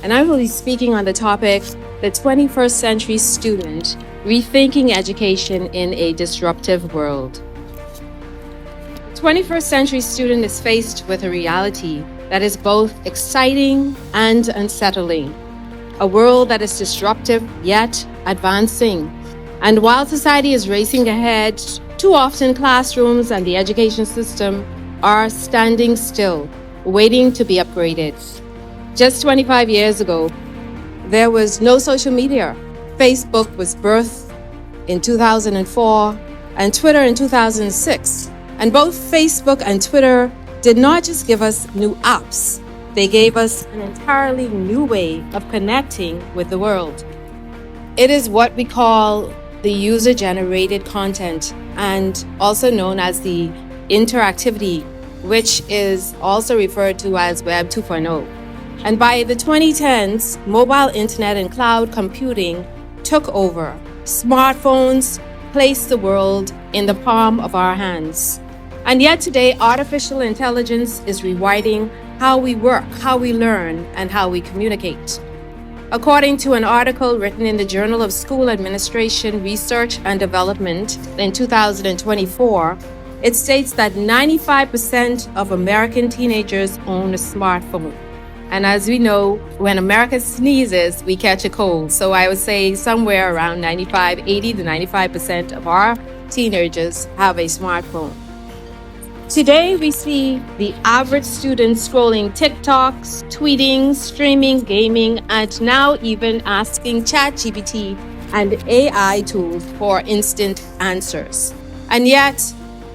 and I will be speaking on the topic, the 21st Century Student, Rethinking Education in a Disruptive World. The 21st Century Student is faced with a reality that is both exciting and unsettling, a world that is disruptive yet advancing. And while society is racing ahead, too often classrooms and the education system are standing still, waiting to be upgraded. Just 25 years ago, there was no social media. Facebook was birthed in 2004 and Twitter in 2006. And both Facebook and Twitter did not just give us new apps, they gave us an entirely new way of connecting with the world. It is what we call the user-generated content, and also known as the interactivity, which is also referred to as Web 2.0. And by the 2010s, mobile internet and cloud computing took over. Smartphones placed the world in the palm of our hands. And yet today, artificial intelligence is rewriting how we work, how we learn, and how we communicate. According to an article written in the Journal of School Administration, Research and Development in 2024, it states that 95% of American teenagers own a smartphone. And as we know, when America sneezes, we catch a cold. So I would say somewhere around 80 to 95% of our teenagers have a smartphone. Today, we see the average student scrolling TikToks, tweeting, streaming, gaming, and now even asking ChatGPT and AI tools for instant answers. And yet,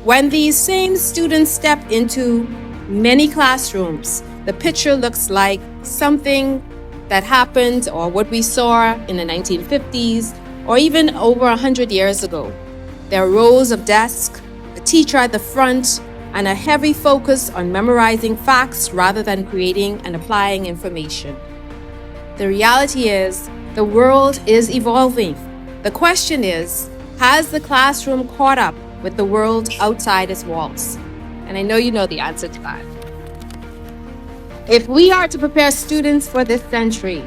when these same students step into many classrooms, the picture looks like something that happened or what we saw in the 1950s or even over 100 years ago. There are rows of desks, a teacher at the front, and a heavy focus on memorizing facts rather than creating and applying information. The reality is, the world is evolving. The question is, has the classroom caught up with the world outside its walls? And I know you know the answer to that. If we are to prepare students for this century,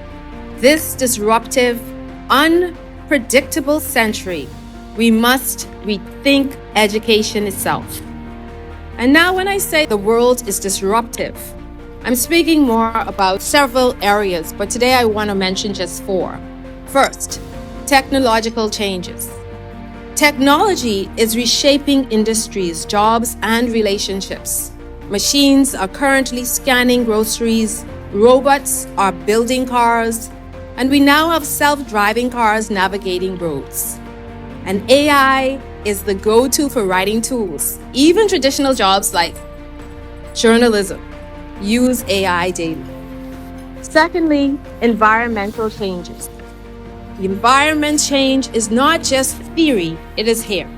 this disruptive, unpredictable century, we must rethink education itself. And now when I say the world is disruptive, I'm speaking more about several areas, but today I want to mention just 4. First, technological changes. Technology is reshaping industries, jobs, and relationships. Machines are currently scanning groceries, robots are building cars, and we now have self-driving cars navigating roads. And AI is the go-to for writing tools. Even traditional jobs like journalism use AI daily. Secondly, environmental changes. The environment change is not just theory, it is here.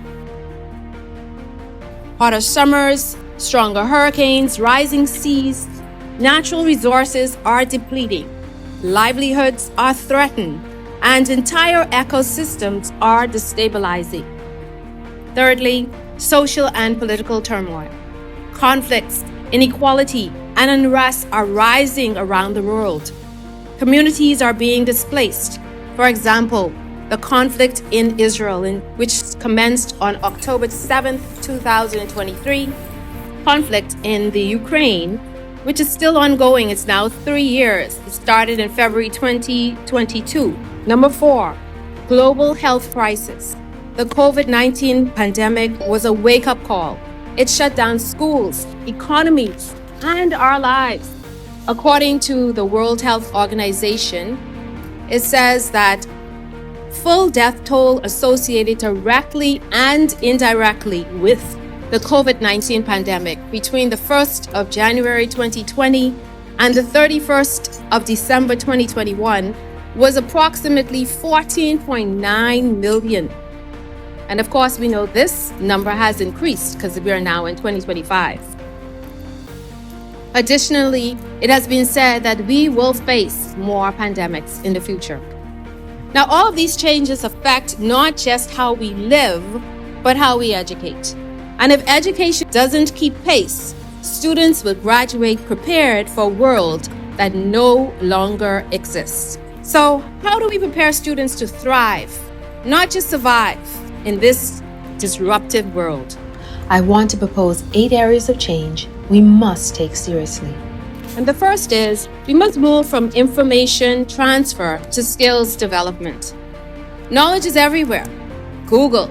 Hotter summers, stronger hurricanes, rising seas, natural resources are depleting, livelihoods are threatened, and entire ecosystems are destabilizing. Thirdly, social and political turmoil. Conflicts, inequality, and unrest are rising around the world. Communities are being displaced. For example, the conflict in Israel, which commenced on October 7, 2023. Conflict in the Ukraine, which is still ongoing. It's now 3 years. It started in February 2022. Number 4, global health crisis. The COVID-19 pandemic was a wake-up call. It shut down schools, economies, and our lives. According to the World Health Organization, it says that full death toll associated directly and indirectly with the COVID-19 pandemic between the 1st of January 2020 and the 31st of December 2021 was approximately 14.9 million. And of course, we know this number has increased because we are now in 2025. Additionally, it has been said that we will face more pandemics in the future. Now, all of these changes affect not just how we live, but how we educate. And if education doesn't keep pace, students will graduate prepared for a world that no longer exists. So, how do we prepare students to thrive, not just survive, in this disruptive world? I want to propose 8 areas of change we must take seriously. And the first is we must move from information transfer to skills development. Knowledge is everywhere. Google,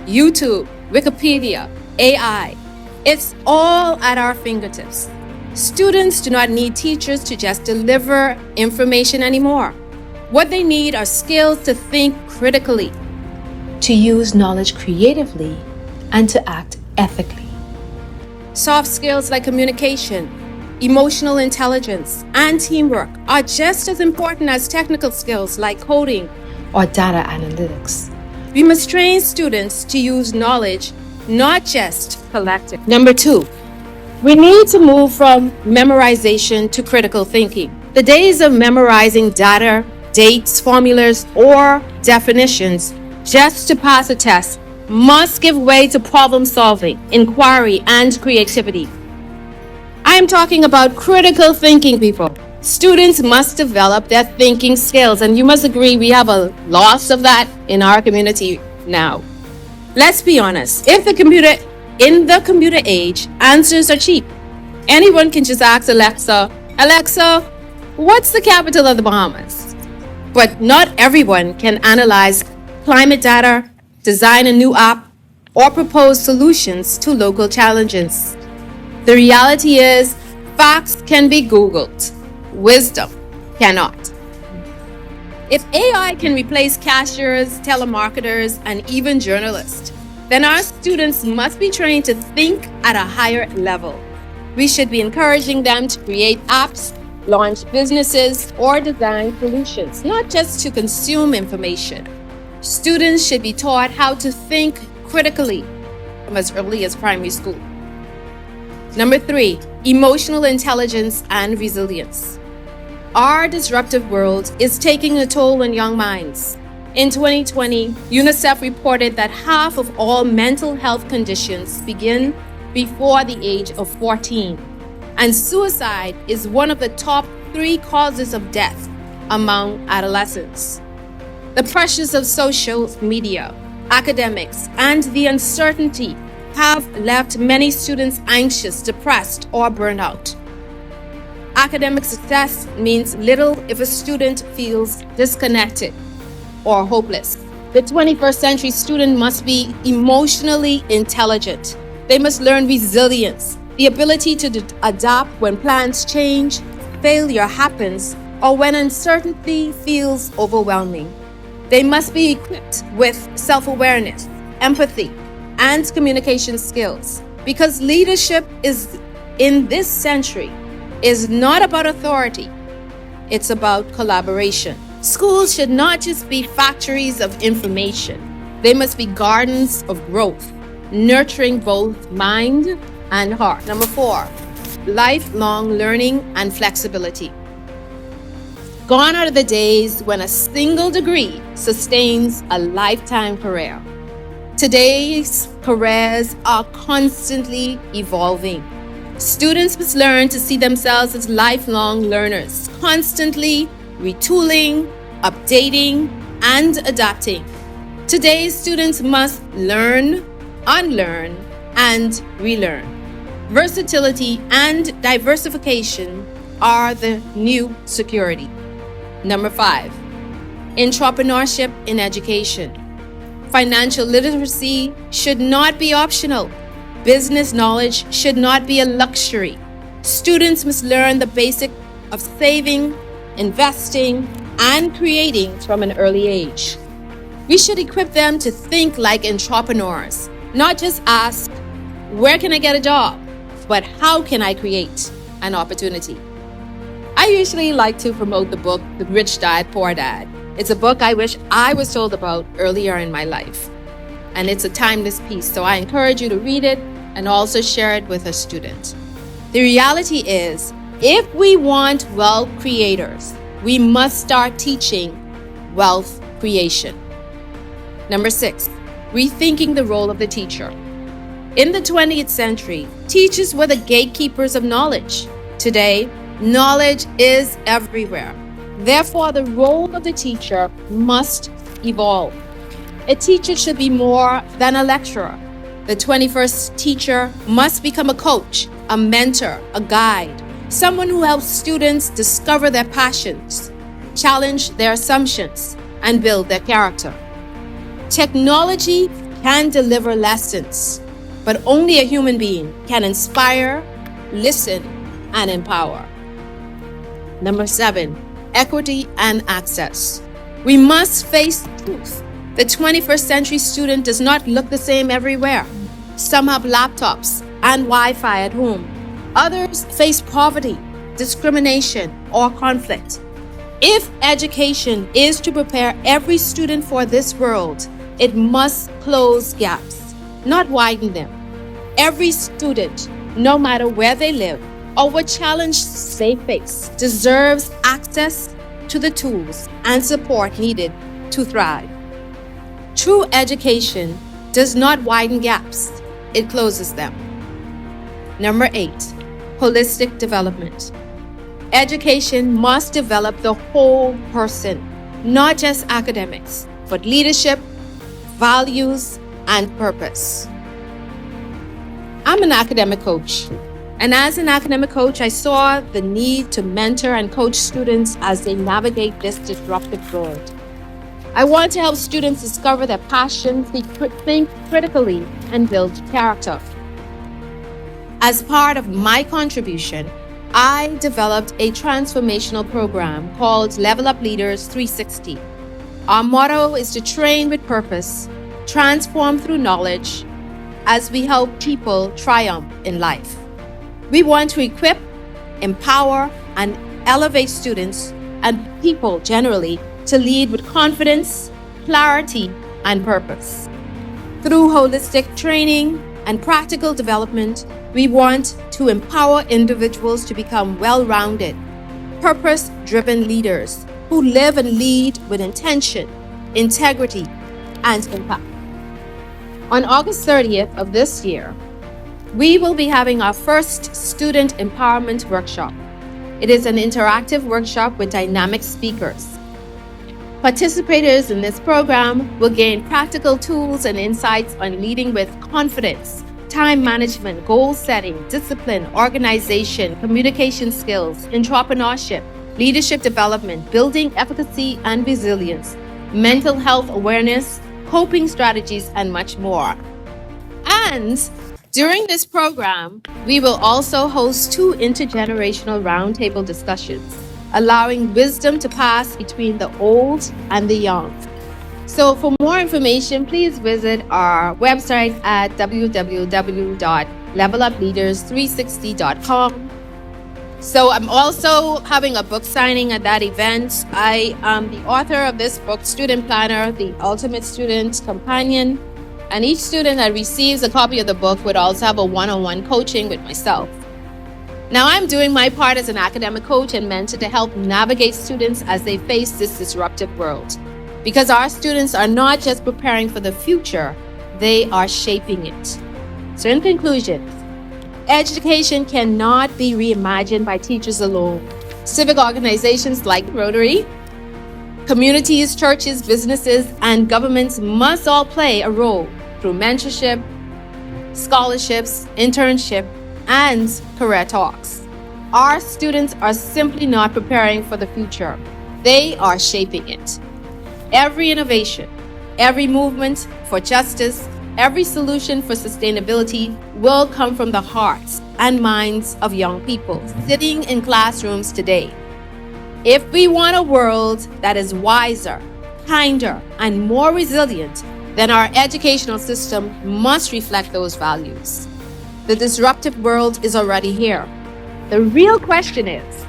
YouTube, Wikipedia, AI. It's all at our fingertips. Students do not need teachers to just deliver information anymore. What they need are skills to think critically, to use knowledge creatively, and to act ethically. Soft skills like communication, emotional intelligence, and teamwork are just as important as technical skills like coding or data analytics. We must train students to use knowledge, not just collect it. Number 2, we need to move from memorization to critical thinking. The days of memorizing data, dates, formulas, or definitions just to pass a test must give way to problem solving, inquiry, and creativity. I am talking about critical thinking, people. Students must develop their thinking skills, and you must agree we have a loss of that in our community now. Let's be honest, in the computer age, answers are cheap. Anyone can just ask Alexa, what's the capital of the Bahamas? But not everyone can analyze climate data, design a new app, or propose solutions to local challenges. The reality is, facts can be Googled. Wisdom cannot. If AI can replace cashiers, telemarketers, and even journalists, then our students must be trained to think at a higher level. We should be encouraging them to create apps, launch businesses, or design solutions, not just to consume information. Students should be taught how to think critically from as early as primary school. Number 3, emotional intelligence and resilience. Our disruptive world is taking a toll on young minds. In 2020, UNICEF reported that half of all mental health conditions begin before the age of 14, and suicide is one of the top 3 causes of death among adolescents. The pressures of social media, academics, and the uncertainty have left many students anxious, depressed, or burned out. Academic success means little if a student feels disconnected or hopeless. The 21st century student must be emotionally intelligent. They must learn resilience, the ability to adapt when plans change, failure happens, or when uncertainty feels overwhelming. They must be equipped with self-awareness, empathy, and communication skills, because leadership in this century is not about authority, it's about collaboration. Schools should not just be factories of information. They must be gardens of growth, nurturing both mind and heart. Number 4, lifelong learning and flexibility. Gone are the days when a single degree sustains a lifetime career. Today's careers are constantly evolving. Students must learn to see themselves as lifelong learners, constantly retooling, updating, and adapting. Today's students must learn, unlearn, and relearn. Versatility and diversification are the new security. Number 5, entrepreneurship in education. Financial literacy should not be optional. Business knowledge should not be a luxury. Students must learn the basics of saving, investing, and creating from an early age. We should equip them to think like entrepreneurs, not just ask, where can I get a job? But how can I create an opportunity? I usually like to promote the book, The Rich Dad, Poor Dad. It's a book I wish I was told about earlier in my life. And it's a timeless piece, so I encourage you to read it and also share it with a student. The reality is, if we want wealth creators, we must start teaching wealth creation. Number 6, rethinking the role of the teacher. In the 20th century, teachers were the gatekeepers of knowledge. Today, Knowledge is everywhere. Therefore, the role of the teacher must evolve. A teacher should be more than a lecturer. The 21st teacher must become a coach, a mentor, a guide, someone who helps students discover their passions, challenge their assumptions, and build their character. Technology can deliver lessons, but only a human being can inspire, listen, and empower. Number 7, equity and access. We must face truth. The 21st century student does not look the same everywhere. Some have laptops and Wi-Fi at home. Others face poverty, discrimination, or conflict. If education is to prepare every student for this world, it must close gaps, not widen them. Every student, no matter where they live or what challenge they face, deserves access to the tools and support needed to thrive. True education does not widen gaps, it closes them. Number 8, holistic development. Education must develop the whole person, not just academics, but leadership, values, and purpose. I'm an academic coach, and as an academic coach, I saw the need to mentor and coach students as they navigate this disruptive world. I want to help students discover their passions, think critically, and build character. As part of my contribution, I developed a transformational program called Level Up Leaders 360. Our motto is to train with purpose, transform through knowledge, as we help people triumph in life. We want to equip, empower, and elevate students and people generally to lead with confidence, clarity, and purpose. Through holistic training and practical development, we want to empower individuals to become well-rounded, purpose-driven leaders who live and lead with intention, integrity, and impact. On August 30th of this year, we will be having our first student empowerment workshop. It is an interactive workshop with dynamic speakers. Participators in this program will gain practical tools and insights on leading with confidence, time management, goal setting, discipline, organization, communication skills, entrepreneurship, leadership development, building efficacy and resilience, mental health awareness, coping strategies, and much more. And during this program, we will also host 2 intergenerational roundtable discussions, allowing wisdom to pass between the old and the young. So for more information, please visit our website at www.levelupleaders360.com. So I'm also having a book signing at that event. I am the author of this book, Student Planner, the Ultimate Student Companion. And each student that receives a copy of the book would also have a one-on-one coaching with myself. Now I'm doing my part as an academic coach and mentor to help navigate students as they face this disruptive world. Because our students are not just preparing for the future, they are shaping it. So in conclusion, education cannot be reimagined by teachers alone. Civic organizations like Rotary, communities, churches, businesses, and governments must all play a role through mentorship, scholarships, internship, and career talks. Our students are simply not preparing for the future. They are shaping it. Every innovation, every movement for justice, every solution for sustainability will come from the hearts and minds of young people sitting in classrooms today. If we want a world that is wiser, kinder, and more resilient, then our educational system must reflect those values. The disruptive world is already here. The real question is,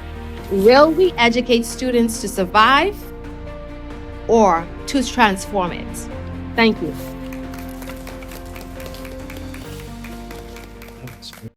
will we educate students to survive or to transform it? Thank you.